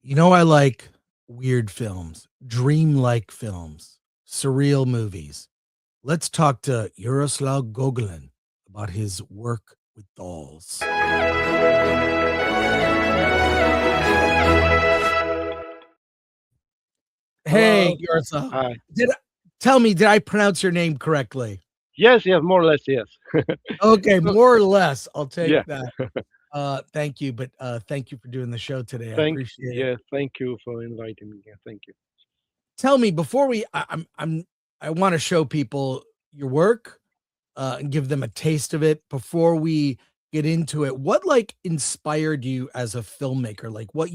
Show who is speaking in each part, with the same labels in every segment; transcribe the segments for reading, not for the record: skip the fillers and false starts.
Speaker 1: I like weird films, dreamlike films, surreal movies. Let's talk to Jaroslaw Gogolin about his work with dolls. Hey,
Speaker 2: Hello.
Speaker 1: Jaroslaw.
Speaker 2: Hi.
Speaker 1: Tell me, did I pronounce your name correctly?
Speaker 2: Yes, yes, more or less, yes.
Speaker 1: Okay,
Speaker 2: So,
Speaker 1: more or less. I'll take
Speaker 2: yeah,
Speaker 1: that. Thank you, but thank you for doing the show today. I
Speaker 2: thank
Speaker 1: appreciate it.
Speaker 2: yeah, thank you for inviting me. Yeah, thank you.
Speaker 1: Tell me before I want to show people your work and give them a taste of it before we get into it. What like inspired you as a filmmaker? Like what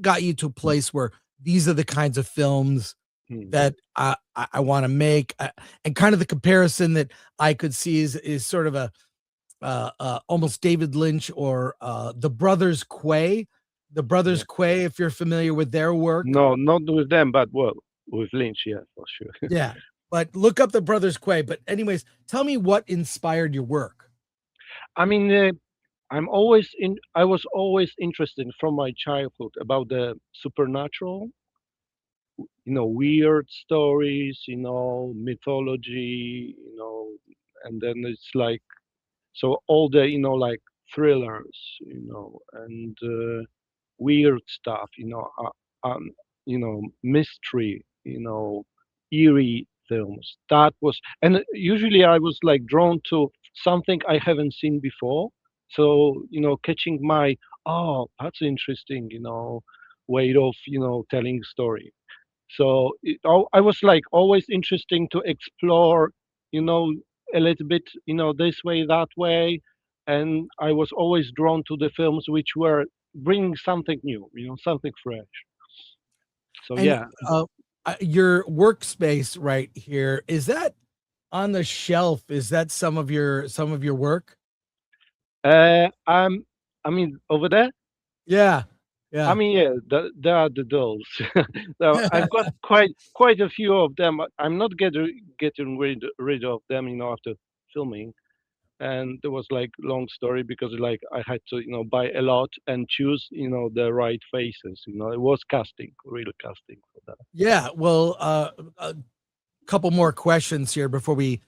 Speaker 1: got you to a place where these are the kinds of films
Speaker 2: Hmm.
Speaker 1: that I want to make, and kind of the comparison that I could see is sort of a almost David Lynch or the
Speaker 2: Yeah.
Speaker 1: brothers Quay, if you're familiar with their work.
Speaker 2: No, not with them, but well, with Lynch, yeah, for sure.
Speaker 1: Yeah, but look up the brothers Quay. But anyways, tell me what inspired your work.
Speaker 2: I mean, I was always interested from my childhood about the supernatural, weird stories, mythology, and then it's like, so all the, like thrillers, and weird stuff, mystery, eerie films. That was, and usually I was like drawn to something I haven't seen before. So, catching my, oh, that's interesting, way of, telling story. So I was like always interesting to explore, you know, a little bit, this way, that way. And I was always drawn to the films which were bringing something new, something fresh. So
Speaker 1: And
Speaker 2: yeah,
Speaker 1: your workspace right here, is that on the shelf? Is that some of your work?
Speaker 2: I'm, I mean, over there,
Speaker 1: Yeah,
Speaker 2: I
Speaker 1: yeah.
Speaker 2: mean, yeah, there are the dolls. So I've got quite a few of them. I'm not getting rid of them, after filming. And there was like long story because like I had to buy a lot and choose the right faces. It was casting, real casting for that.
Speaker 1: Yeah, well, a couple more questions here before we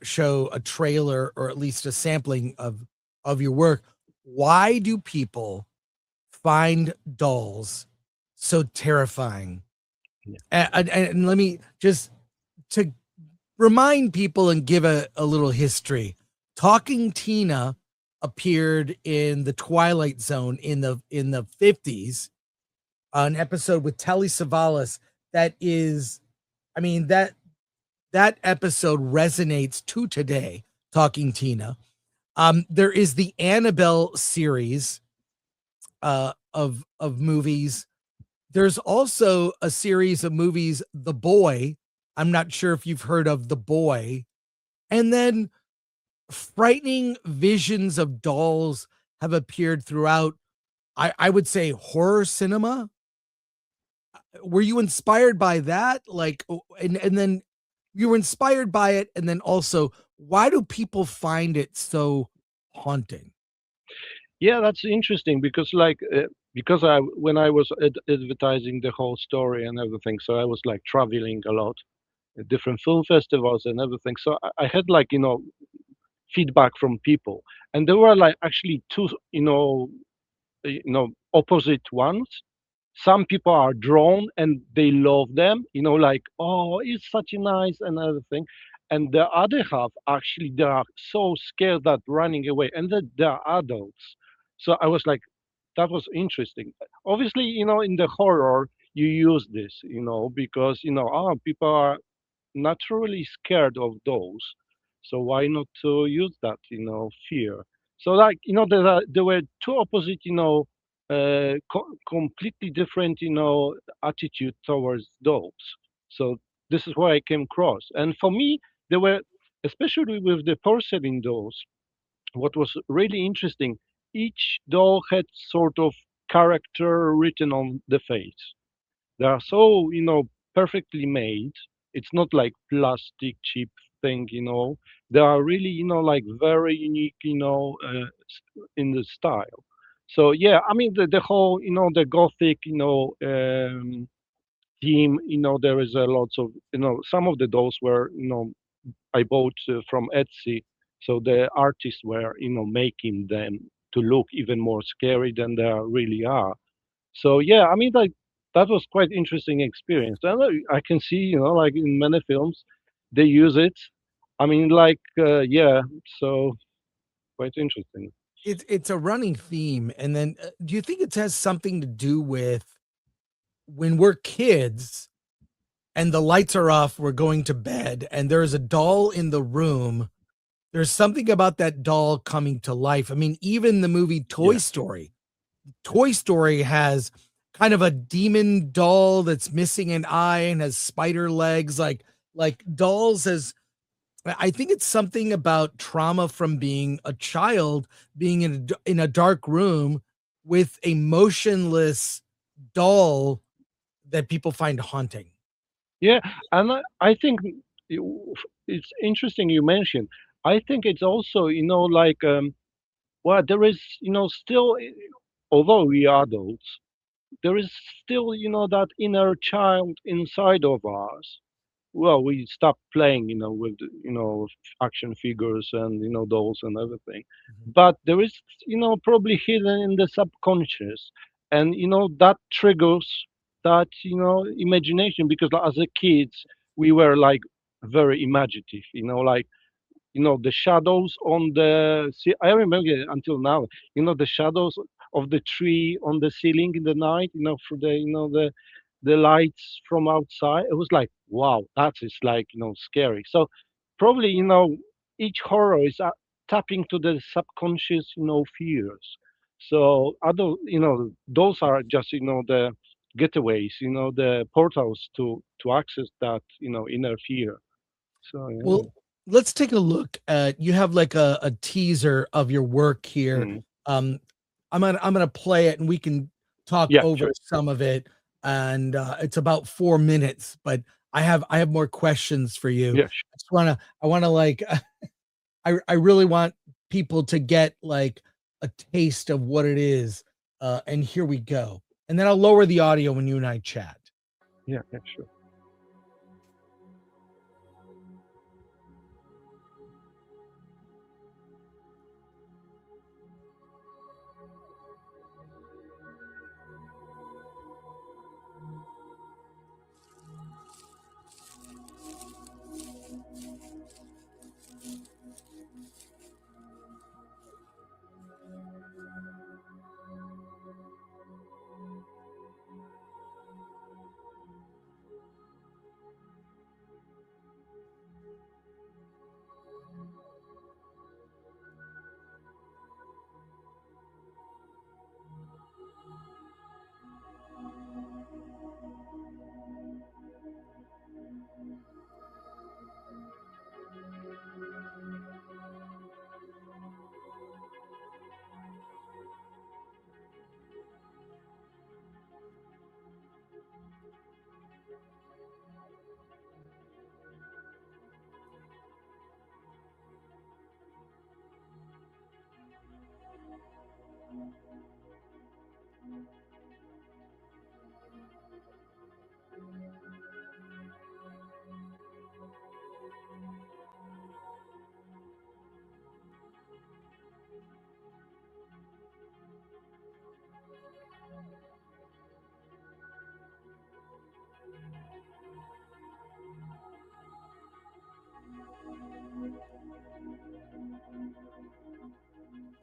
Speaker 1: show a trailer or at least a sampling of your work. Why do people find dolls so terrifying?
Speaker 2: Yeah.
Speaker 1: And let me just to remind people and give a little history. Talking Tina appeared in the Twilight Zone in the 50s, an episode with Telly Savalas that is, I mean, that episode resonates to today. Talking Tina. There is the Annabelle series of movies. There's also a series of movies, The Boy. I'm not sure if you've heard of The Boy. And then frightening visions of dolls have appeared throughout, I would say, horror cinema. Were you inspired by that? Like, and then you were inspired by it. And then also, why do people find it so haunting?
Speaker 2: Yeah, that's interesting because because I when I was advertising the whole story and everything, so I was like traveling a lot at different film festivals and everything. So I had like feedback from people, and there were like actually two opposite ones. Some people are drawn and they love them, like, oh, it's such a nice and everything. And the other half, actually, they are so scared that running away, and that they are adults. So I was like, that was interesting. Obviously, in the horror, you use this, because, people are naturally scared of those. So why not to use that, fear? So like, there were two opposite, completely different, attitude towards dolls. So this is where I came across. And for me, there were, especially with the porcelain dolls, what was really interesting, each doll had sort of character written on the face. They are so, perfectly made. It's not like plastic cheap thing, They are really, like very unique, in the style. So yeah, I mean the whole the gothic theme. There is a lots of some of the dolls were I bought from Etsy. So the artists were making them to look even more scary than they really are. So yeah, I mean like that was quite interesting experience. And I can see like in many films they use it. I mean like yeah, so quite interesting.
Speaker 1: It's a running theme, and then do you think it has something to do with when we're kids and the lights are off, we're going to bed, and there's a doll in the room. There's something about that doll coming to life. I mean, even the movie
Speaker 2: Yeah.
Speaker 1: Toy Story has kind of a demon doll that's missing an eye and has spider legs. Like dolls has, I think it's something about trauma from being a child, being in a dark room with a motionless doll that people find haunting.
Speaker 2: Yeah, and I think you- it's interesting you mentioned. I think it's also, like, well, there is, still, although we are adults, there is still, that inner child inside of us. Well, we stopped playing, with, action figures and, dolls and everything.
Speaker 1: Mhm.
Speaker 2: But there is, probably hidden in the subconscious. And, that triggers that, imagination because as a kids, we were like very imaginative, like the shadows on the see I remember it until now, the shadows of the tree on the ceiling in the night, for the the lights from outside. It was like, wow, that is like scary. So probably each horror is tapping to the subconscious fears. So other those are just the getaways, the portals to access that inner fear. So yeah.
Speaker 1: Well, let's take a look at, you have like a teaser of your work here.
Speaker 2: Mm.
Speaker 1: Um, I'm gonna play it and we can talk
Speaker 2: Yeah,
Speaker 1: over
Speaker 2: sure.
Speaker 1: some of it. And it's about 4 minutes, but I have more questions for you.
Speaker 2: Yeah,
Speaker 1: I wanna like I really want people to get like a taste of what it is. And here we go. And then I'll lower the audio when you and I chat.
Speaker 2: yeah, yeah, sure.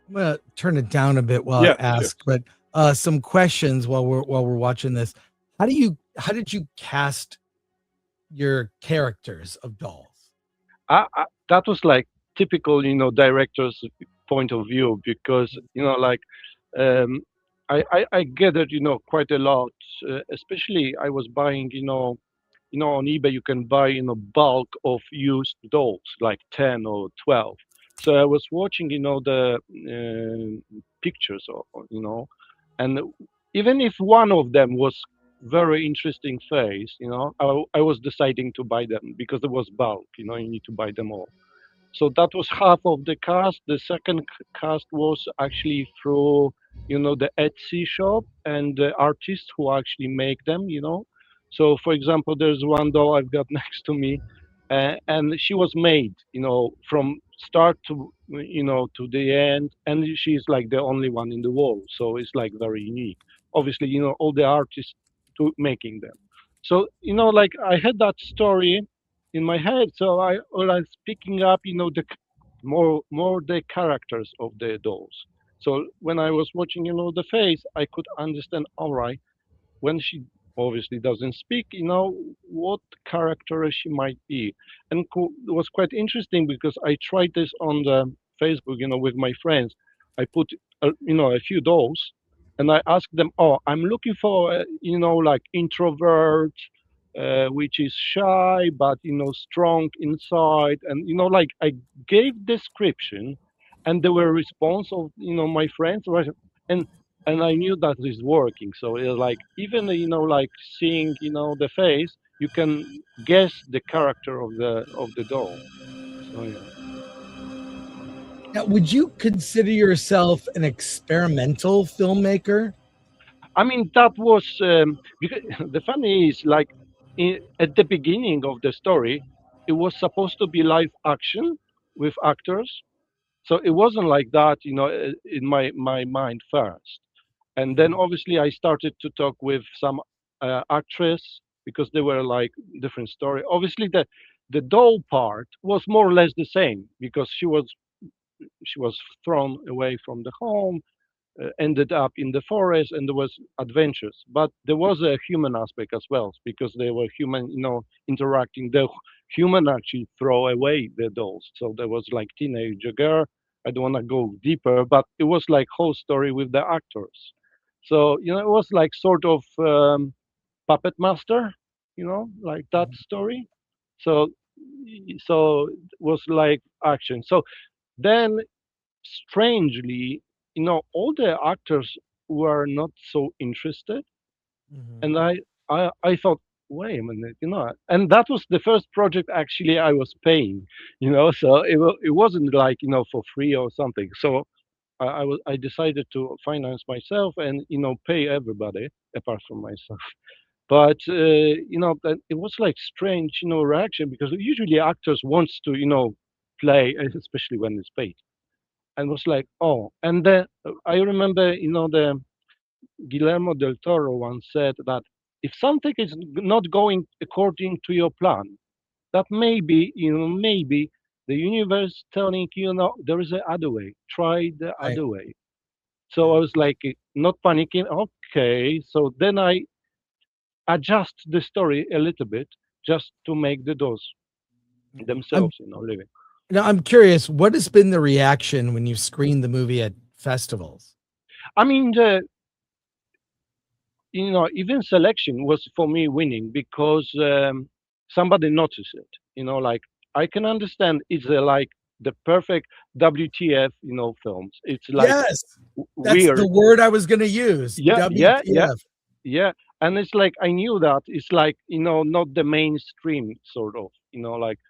Speaker 1: I'm gonna turn it down a bit while I
Speaker 2: Yeah, sure.
Speaker 1: ask, but some questions while we're watching this. How did you cast your characters of dolls?
Speaker 2: That was like typical, director's point of view because, like, um, I gathered, quite a lot. Especially, I was buying, on eBay you can buy, bulk of used dolls, like 10 or 12. So I was watching, the pictures, and even if one of them was very interesting face, I was deciding to buy them because it was bulk, you need to buy them all. So that was half of the cast. The second cast was actually through. the Etsy shop and the artists who actually make them. So, for example, there's one doll I've got next to me, and she was made, from start to the end, and she's like the only one in the world. So it's like very unique. Obviously, all the artists to making them. So, like I had that story in my head. So I was picking up, more the characters of the dolls. So when I was watching, the face, I could understand. All right, when she obviously doesn't speak, what character she might be. And it was quite interesting because I tried this on the Facebook, with my friends. I put, a few dolls, and I asked them, "Oh, I'm looking for, like introvert, which is shy but strong inside," and like I gave description, and there were response of my friends was, and I knew that is working. So it's like even like seeing the face, you can guess the character of the doll. So yeah.
Speaker 1: Now, would you consider yourself an experimental filmmaker?
Speaker 2: I mean, that was because the funny is like at the beginning of the story, it was supposed to be live action with actors. So it wasn't like that, in my mind first. And then obviously I started to talk with some actress because they were like different story. Obviously the doll part was more or less the same because she was thrown away from the home, ended up in the forest, and there was adventures, but there was a human aspect as well because they were human, interacting. The human actually throw away the dolls, so there was like teenager girl. I don't want to go deeper, but it was like whole story with the actors. So it was like sort of puppet master, like that story. So it was like action. So then strangely, all the actors were not so interested,
Speaker 1: Mhm.
Speaker 2: and I thought, wait a minute, and that was the first project actually I was paying, so it wasn't like for free or something. So I decided to finance myself and pay everybody apart from myself. But that it was like strange reaction because usually actors wants to play, especially when it's paid, and was like, oh. And then I remember, the Guillermo del Toro once said that if something is not going according to your plan, that maybe the universe telling you, no, there is a other way. Try the
Speaker 1: Right.
Speaker 2: other way. So
Speaker 1: Yeah.
Speaker 2: I was like, not panicking. Okay. So then I adjust the story a little bit just to make the doors
Speaker 1: I'm
Speaker 2: themselves, living.
Speaker 1: Now I'm curious, what has been the reaction when you've screened the movie at festivals?
Speaker 2: I mean, even selection was for me winning because somebody noticed it. Like I can understand it's like the perfect WTF, films. It's like
Speaker 1: Yes, that's the
Speaker 2: weird.
Speaker 1: word I was gonna use,
Speaker 2: Yeah, yeah, yeah,
Speaker 1: WTF.
Speaker 2: yeah. And it's like I knew that it's like not the mainstream sort of. Like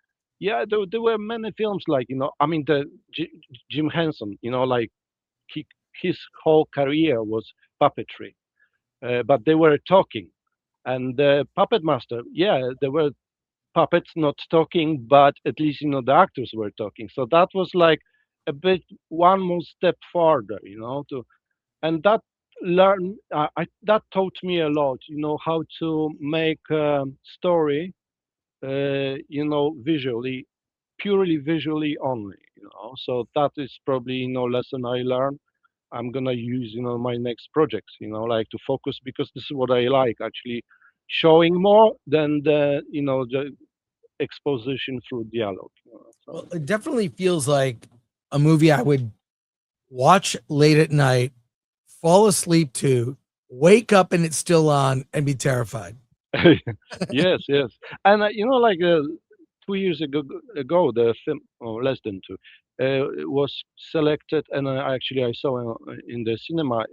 Speaker 2: yeah, there were many films like I mean the Jim Henson. Like he, his whole career was puppetry, but they were talking. And the puppet master, yeah, there were puppets not talking, but at least the actors were talking. So that was like a bit one more step further, to and that that taught me a lot, how to make story, visually, purely visually only, So that is probably lesson I learned. I'm gonna use my next projects, like to focus because this is what I like actually, showing more than the exposition through dialogue. So
Speaker 1: Well, it definitely feels like a movie I would watch late at night, fall asleep to, wake up and it's still on, and be terrified.
Speaker 2: yes, yes, and like 2 years ago, the film, or less than two, was selected, and actually I saw in the cinema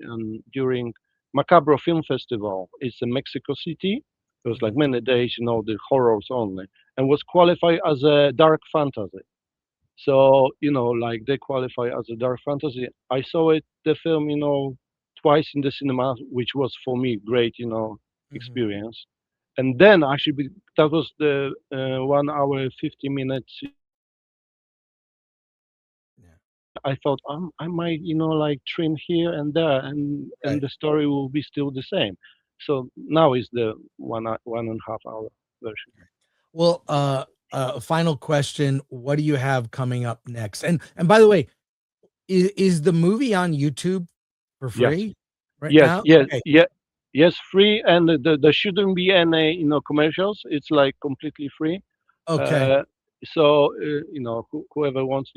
Speaker 2: during Macabro Film Festival. It's in Mexico City. It was like
Speaker 1: Mhm.
Speaker 2: many days, the horrors only, and was qualified as a dark fantasy. So like they qualify as a dark fantasy. I saw it, the film, twice in the cinema, which was for me great,
Speaker 1: Mhm.
Speaker 2: experience. And then actually, that was the 1 hour 50 minutes.
Speaker 1: Yeah.
Speaker 2: I thought I might, like trim here and there, and
Speaker 1: Right.
Speaker 2: the story will be still the same. So now is the 1.5 hour version.
Speaker 1: Well, final question. What do you have coming up next? And by the way, is the movie on YouTube for
Speaker 2: Yes,
Speaker 1: free right
Speaker 2: yes,
Speaker 1: now?
Speaker 2: yes,
Speaker 1: Okay.
Speaker 2: yeah, yes, free, and there shouldn't be any, commercials. It's like completely free.
Speaker 1: Okay.
Speaker 2: Uh, so whoever wants,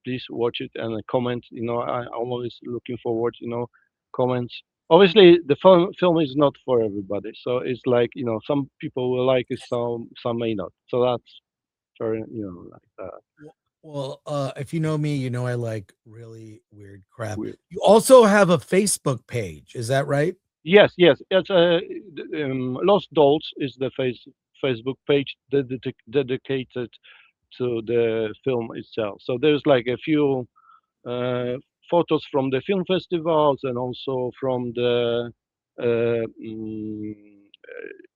Speaker 2: please watch it and comment. I'm always looking forward, comments. Obviously, the film is not for everybody, so it's like some people will like it, some may not. So that's very like
Speaker 1: Well, if you know me, you know I like really weird crap.
Speaker 2: weird.
Speaker 1: You also have a Facebook page, is that right?
Speaker 2: Yes, yes. It's Lost Dolls is the Facebook page dedicated to the film itself. So there's like a few uh, photos from the film festivals and also from the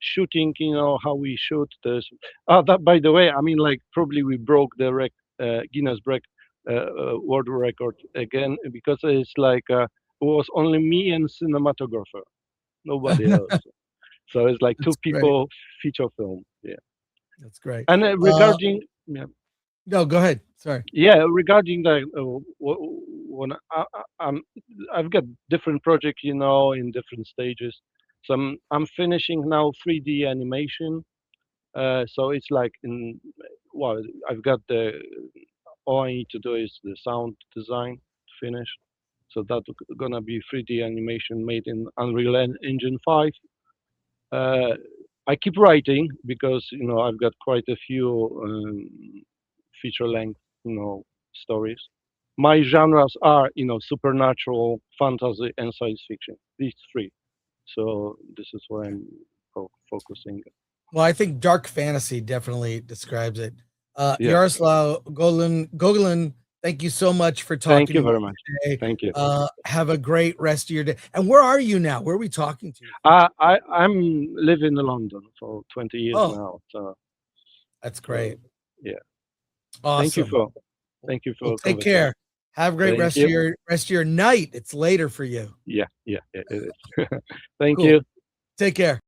Speaker 2: shooting. How we shoot this. That by the way, I mean like probably we broke the Guinness World Record again because it's like it was only me and cinematographer, nobody else. So it's like two
Speaker 1: That's great.
Speaker 2: people feature film. Yeah.
Speaker 1: That's great.
Speaker 2: And
Speaker 1: Uh,
Speaker 2: regarding yeah,
Speaker 1: no, go ahead. Sorry.
Speaker 2: yeah, regarding the when I've got different projects, in different stages. So I'm finishing now 3D animation. So it's like well, I've got all I need to do is the sound design to finish. So that's gonna be 3D animation made in Unreal Engine 5. Uh, I keep writing because I've got quite a few feature length stories. My genres are supernatural, fantasy, and science fiction. These three. So this is where I'm focusing.
Speaker 1: Well, I think dark fantasy definitely describes it.
Speaker 2: Yeah.
Speaker 1: Jaroslaw Gogolin, thank you so much for
Speaker 2: Thank
Speaker 1: talking
Speaker 2: you
Speaker 1: to me
Speaker 2: very much.
Speaker 1: today.
Speaker 2: Thank you.
Speaker 1: Have a great rest of your day. And where are you now? Where are we talking to you from?
Speaker 2: I'm living in London for 20 years
Speaker 1: Oh,
Speaker 2: now. So
Speaker 1: that's
Speaker 2: so
Speaker 1: great.
Speaker 2: yeah. Thank you
Speaker 1: Awesome.
Speaker 2: for thank you
Speaker 1: Well,
Speaker 2: for
Speaker 1: take
Speaker 2: conversation.
Speaker 1: care. Have a great
Speaker 2: Thank you.
Speaker 1: rest of your night. It's later for you.
Speaker 2: Yeah, yeah, yeah, it is. Thank
Speaker 1: Cool.
Speaker 2: you.
Speaker 1: Take care.